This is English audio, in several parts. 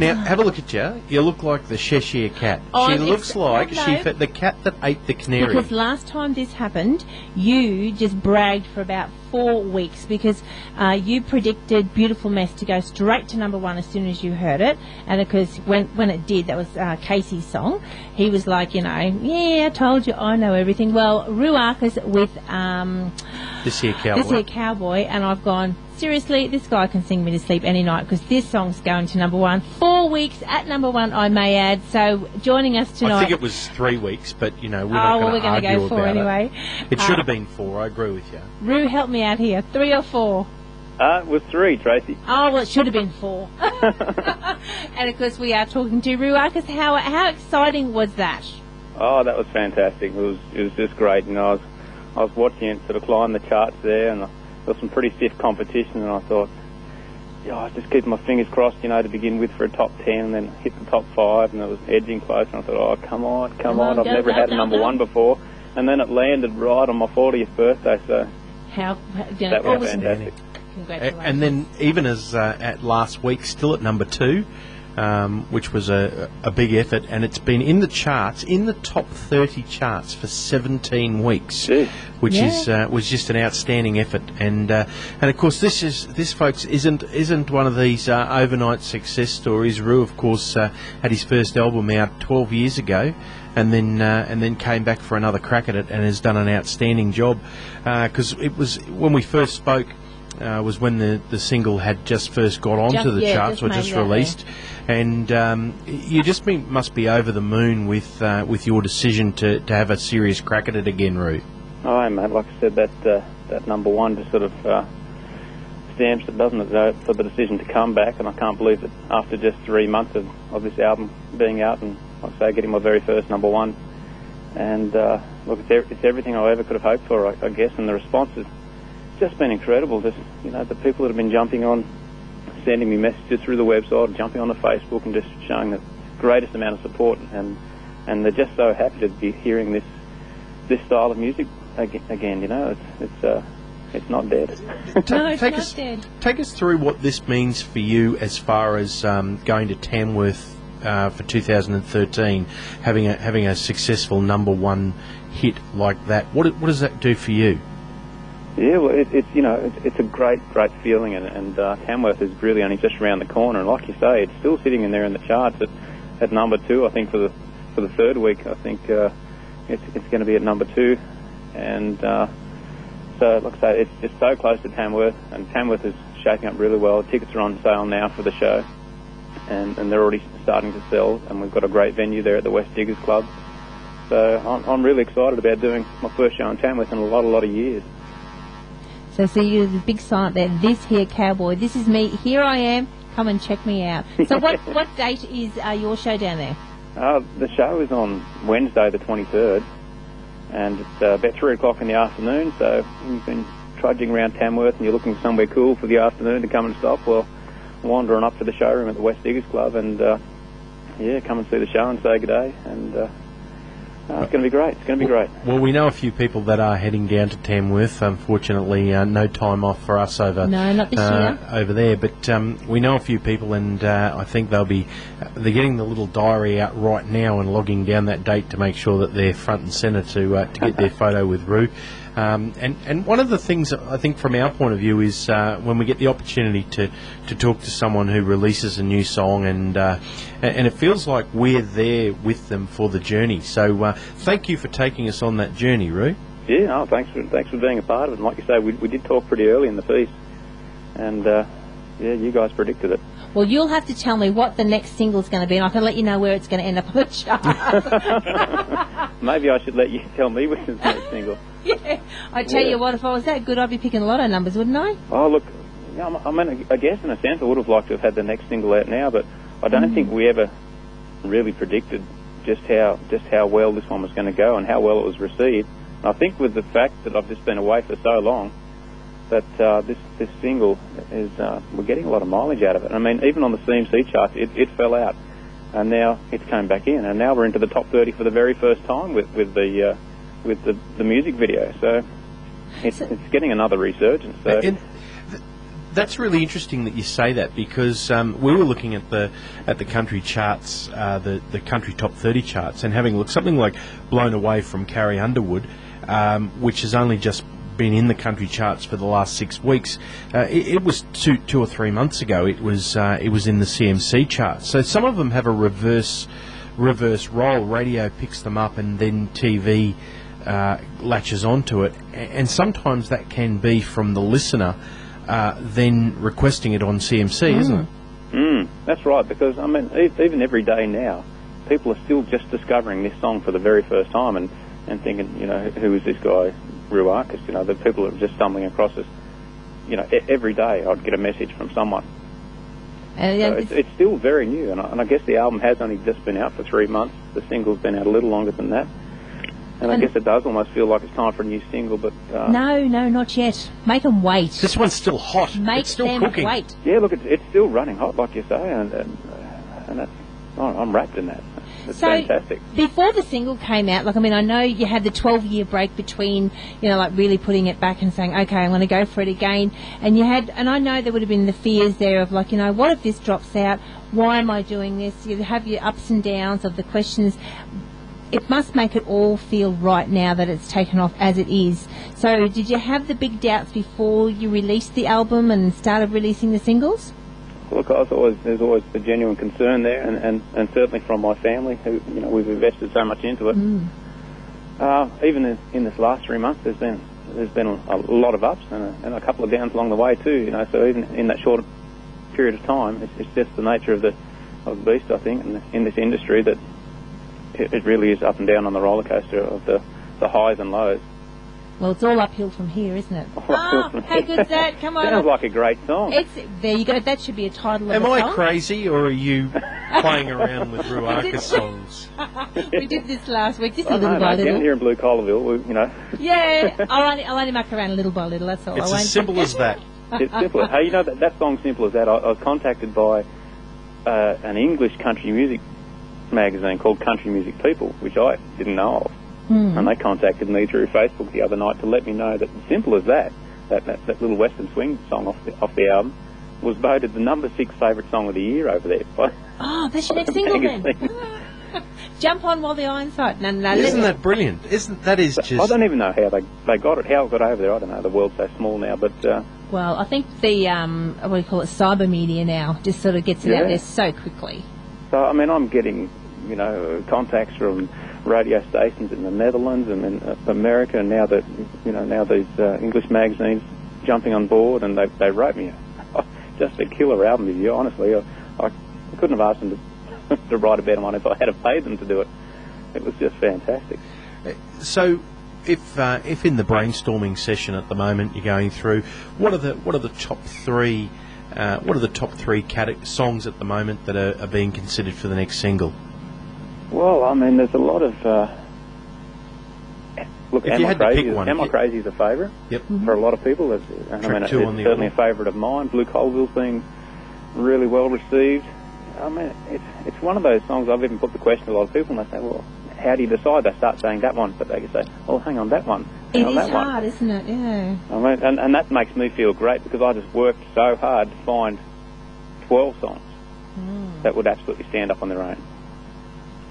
Now, have a look at you. You look like the Cheshire cat. She looks like the cat that ate the canary. Because last time this happened, you just bragged for about 4 weeks because you predicted Beautiful Mess to go straight to #1 as soon as you heard it. And because when it did, that was Casey's song, he was like, yeah, I told you, I know everything. Well, Roo Arcus with This Here Cowboy. And I've gone, seriously, this guy can sing me to sleep any night because this song's going to #1. 4 weeks at #1, I may add. So joining us tonight. I think it was 3 weeks, but, we're not going to argue go 4 about anyway. It should have been 4, I agree with you. Roo, help me out here. 3 or 4? It was 3, Tracy. Oh, well, it should have been 4. And, of course, we are talking to Roo Arcus. How exciting was that? Oh, that was fantastic. It was just great. I was watching it sort of climb the charts there, and there was some pretty stiff competition, and I thought, I was just keeping my fingers crossed, to begin with for a top 10, and then hit the top 5, and it was edging close, and I thought, come on. I've never had a #1 before. And then it landed right on my 40th birthday, so that was fantastic. Congratulations. And then even as at last week, still at #2, which was a big effort, and it's been in the charts, in the top 30 charts for 17 weeks, which was just an outstanding effort. And of course, this folks isn't one of these overnight success stories. Roo, of course, had his first album out 12 years ago, and then came back for another crack at it, and has done an outstanding job. Because it was when we first spoke. Was when the single had just first got onto the charts or just released, and you just must be over the moon with your decision to have a serious crack at it again, Roo. Oh, mate, like I said, that #1 just sort of stamps it, doesn't it, for the decision to come back, and I can't believe that after just 3 months of this album being out, and like I say, getting my very first #1, and look, it's everything I ever could have hoped for, I guess, and the response is just been incredible. Just the people that have been jumping on, sending me messages through the website, jumping on the Facebook, and just showing the greatest amount of support, and they're just so happy to be hearing this style of music again. It's not dead. No, it's not dead. Take us through what this means for you as far as going to Tamworth for 2013, having a successful #1 hit like that. What does that do for you? Yeah, well, it's a great feeling, and Tamworth is really only just around the corner, and like you say, it's still sitting in there in the charts at #2. I think for the 3rd week, I think it's going to be at #2, and so like I say, it's so close to Tamworth, and Tamworth is shaping up really well. Tickets are on sale now for the show, and they're already starting to sell, and we've got a great venue there at the West Diggers Club. So I'm really excited about doing my first show in Tamworth in a lot of years. So see, there's a big sign up there, This Here Cowboy. This is me. Here I am. Come and check me out. So what date is your show down there? The show is on Wednesday the 23rd, and it's about 3 o'clock in the afternoon, so you've been trudging around Tamworth and you're looking for somewhere cool for the afternoon to come and stop, well, wander on up to the showroom at the West Diggers Club and, come and see the show and say good day, and it's going to be great. It's going to be great. Well, we know a few people that are heading down to Tamworth. Unfortunately, no time off for us over not this year. Over there. But we know a few people, and I think they're getting the little diary out right now and logging down that date to make sure that they're front and centre to get their photo with Roo. And one of the things I think from our point of view is when we get the opportunity to talk to someone who releases a new song, and it feels like we're there with them for the journey. So thank you for taking us on that journey, Roo. Yeah, no, thanks for being a part of it. And like you say, we did talk pretty early in the piece, and you guys predicted it. Well, you'll have to tell me what the next single's going to be, and I can let you know where it's going to end up on the chart. Maybe I should let you tell me which is the next single. Yeah, I tell you what, if I was that good, I'd be picking lotto numbers, wouldn't I? Oh, look, I mean, I guess in a sense I would have liked to have had the next single out now, but I don't think we ever really predicted just how well this one was going to go and how well it was received. And I think with the fact that I've just been away for so long, that this single is we're getting a lot of mileage out of it. I mean, even on the CMC charts, it fell out, and now it's come back in, and now we're into the top 30 for the very first time with the music video. So it's getting another resurgence. So That's really interesting that you say that, because we were looking at the country charts, the country top 30 charts, and having a look, something like "Blown Away" from Carrie Underwood, which has only just been in the country charts for the last 6 weeks. It was two or 3 months ago. It was in the CMC charts. So some of them have a reverse role. Radio picks them up, and then TV latches onto it, and sometimes that can be from the listener then requesting it on CMC, isn't it? That's right, because I mean, even every day now, people are still just discovering this song for the very first time and thinking, you know, who is this guy, Roo Arcus? You know, the people are just stumbling across us. You know, every day I'd get a message from someone. So it's still very new, and I guess the album has only just been out for 3 months. The single's been out a little longer than that. And I guess it does almost feel like it's time for a new single, but... No, not yet. Make them wait. This one's still hot. It's still them cooking. Wait. Yeah, look, it's still running hot, like you say, and that's, I'm wrapped in that. It's fantastic. Before the single came out, like, I mean, I know you had the 12-year break between, you know, like really putting it back and saying, okay, I'm going to go for it again. And I know there would have been the fears there of, like, you know, what if this drops out? Why am I doing this? You have your ups and downs of the questions. It must make it all feel right now that it's taken off as it is. So did you have the big doubts before you released the album and started releasing the singles? Look, there's always the genuine concern there, and certainly from my family, who, you know, we've invested so much into it. Even in this last 3 months, there's been a lot of ups and a couple of downs along the way too. You know, so even in that short period of time, it's just the nature of the beast, I think, in this industry, that it really is up and down on the roller coaster of the highs and lows. Well, it's all uphill from here, isn't it? How good's that? Come on. Sounds like a great song. There you go. That should be a title of Am a song. I crazy, or are you playing around with Roo Arcus songs? We did this last week, just a I little know, by mate, little. down here in Blue Collarville, you know. Yeah, I'll only muck around a little by little, that's all. It's as simple as that. It's simple. Hey, you know, that song's simple as that. I was contacted by an English country music magazine called Country Music People, which I didn't know of. And they contacted me through Facebook the other night to let me know that simple as that little Western swing song off the album was voted the number 6 favourite song of the year over there. That's your next single then. Jump on while the iron's hot. No, Isn't that brilliant? That is just... I don't even know how they got it, how it got over there. I don't know. The world's so small now, but... Well, I think the, what do you call it, cyber media now just sort of gets it out there so quickly. So, I mean, I'm getting, you know, contacts from radio stations in the Netherlands and in America, and now that, you know, now these English magazines jumping on board, and they wrote me just a killer album review. Honestly, I couldn't have asked them to write a better one if I had paid them to do it. It was just fantastic. So, if in the brainstorming session at the moment you're going through, what are the top three? What are the top three songs at the moment that are being considered for the next single? Well, I mean, there's a lot of... look, if you had to pick one, Am I Crazy is a favourite for a lot of people. It's certainly a favourite of mine. Blue Colville's been really well received. I mean, it's one of those songs I've even put the question to a lot of people, and they say, well, how do you decide? They start saying that one, but they can say, oh, hang on, that one. It is hard, isn't it? Yeah. I mean, and that makes me feel great, because I just worked so hard to find 12 songs that would absolutely stand up on their own.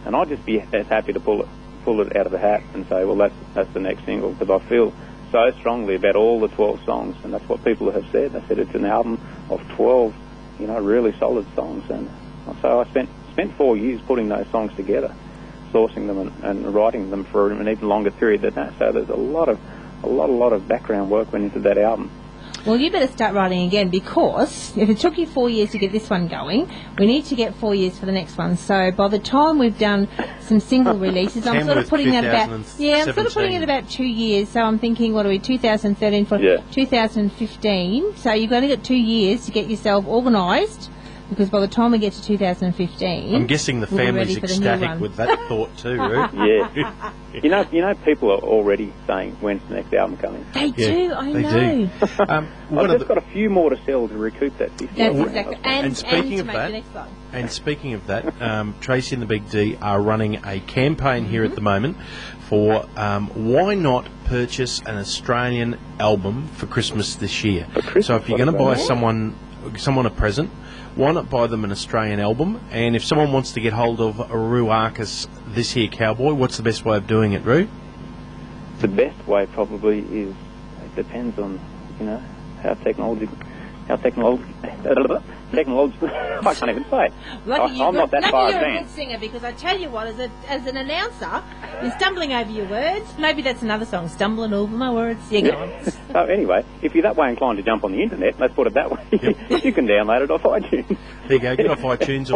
And I'd just be as happy to pull it out of the hat and say, well, that's the next single, because I feel so strongly about all the 12 songs, and that's what people have said. They said it's an album of 12, you know, really solid songs. And so I spent 4 years putting those songs together, sourcing them and writing them for an even longer period than that. So there's a lot of background work went into that album. Well, you better start writing again, because if it took you 4 years to get this one going, we need to get 4 years for the next one. So by the time we've done some single releases, I'm sort of putting that about 2 years. So I'm thinking, what are we, 2013 for 2015? So you've only got 2 years to get yourself organised because by the time we get to 2015... I'm guessing the we'll be family's ready for the new ecstatic one. with that thought too, Roo. Yeah. You know, people are already saying, when's the next album coming? They do, I they know. do. I've just got a few more to sell to recoup that 50. That's exactly. And speaking to of make that- the next one. And speaking of that, Tracy and the Big D are running a campaign here at the moment for why not purchase an Australian album for Christmas this year. So if you're going to buy someone a present, why not buy them an Australian album? And if someone wants to get hold of a Roo Arcus This Here Cowboy, what's the best way of doing it, Roo? The best way probably is, it depends on, how technology I can't even say it. I'm not that far you're a advanced. good singer, because I tell you what, as an announcer, you're stumbling over your words. Maybe that's another song, stumbling over my words. Yeah, go on. So anyway, if you're that way inclined to jump on the internet, let's put it that way, you can download it off iTunes. There you go, get off iTunes.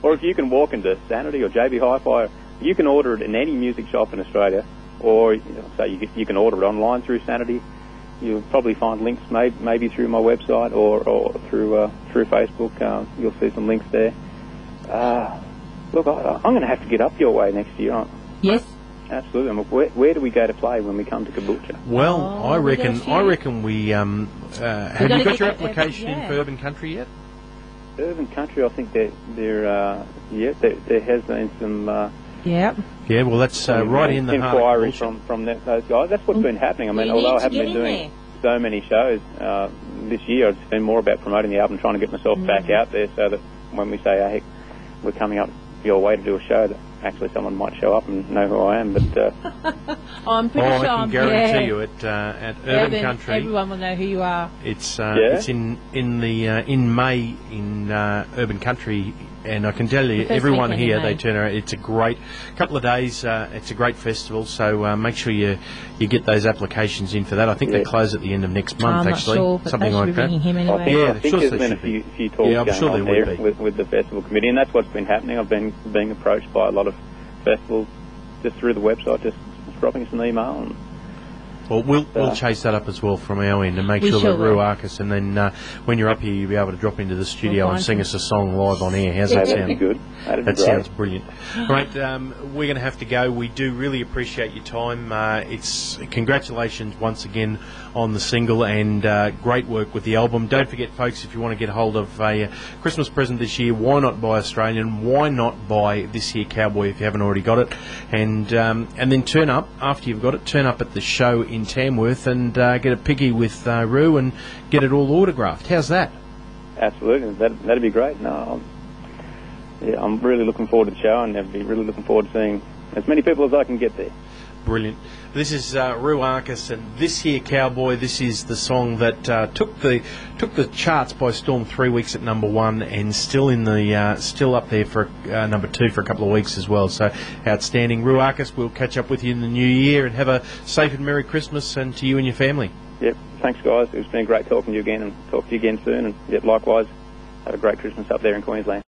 or if you can walk into Sanity or JB Hi-Fi, you can order it in any music shop in Australia, or so you can order it online through Sanity. You'll probably find links maybe through my website or through Facebook. You'll see some links there. Look, I'm going to have to get up your way next year. Yes. Absolutely. I mean, where do we go to play when we come to Caboolture? Well, I reckon we have you got your get application in for Urban Country yet? Urban Country, I think there has been some. Yeah. Yeah, well, that's right in the heart of inquiry Caboolture. from those guys. That's what's been happening. I mean, although I haven't been doing so many shows this year, it's been more about promoting the album, trying to get myself back out there, so that when we say, hey, we're coming up your way to do a show, that actually someone might show up and know who I am. But I'm pretty sure. I can guarantee you at Urban Country, everyone will know who you are. it's in May in Urban Country. And I can tell you, everyone here, they turn around. It's a great couple of days. It's a great festival, so make sure you get those applications in for that. I think they close at the end of next month, I'm actually, not sure, but something they should like be ringing that. him anyway. I think there's been a few talks going on there with the festival committee, and that's what's been happening. I've been being approached by a lot of festivals just through the website, just dropping us an email. And well, we'll chase that up as well from our end and make sure that Roo Arcus, and then when you're up here, you'll be able to drop into the studio and sing us a song live on air. How's that sound? That'd be good. That sounds brilliant. Right, we're going to have to go. We do really appreciate your time. It's congratulations once again on the single, and great work with the album. Don't forget, folks, if you want to get hold of a Christmas present this year, why not buy Australian? Why not buy This Here Cowboy if you haven't already got it? And then turn up, after you've got it, turn up at the show in Tamworth and get a piggy with Roo and get it all autographed. How's that? Absolutely. That'd be great. No, I'm really looking forward to the show, and I'd be really looking forward to seeing as many people as I can get there. Brilliant. This is Roo Arcus and This Here Cowboy. This is the song that took the charts by storm 3 weeks at number 1, and still up there for number 2 for a couple of weeks as well. So outstanding. Roo Arcus, we'll catch up with you in the new year, and have a safe and Merry Christmas, and to you and your family. Yep. Thanks, guys. It's been great talking to you again, and talk to you again soon. And yep, likewise, have a great Christmas up there in Queensland.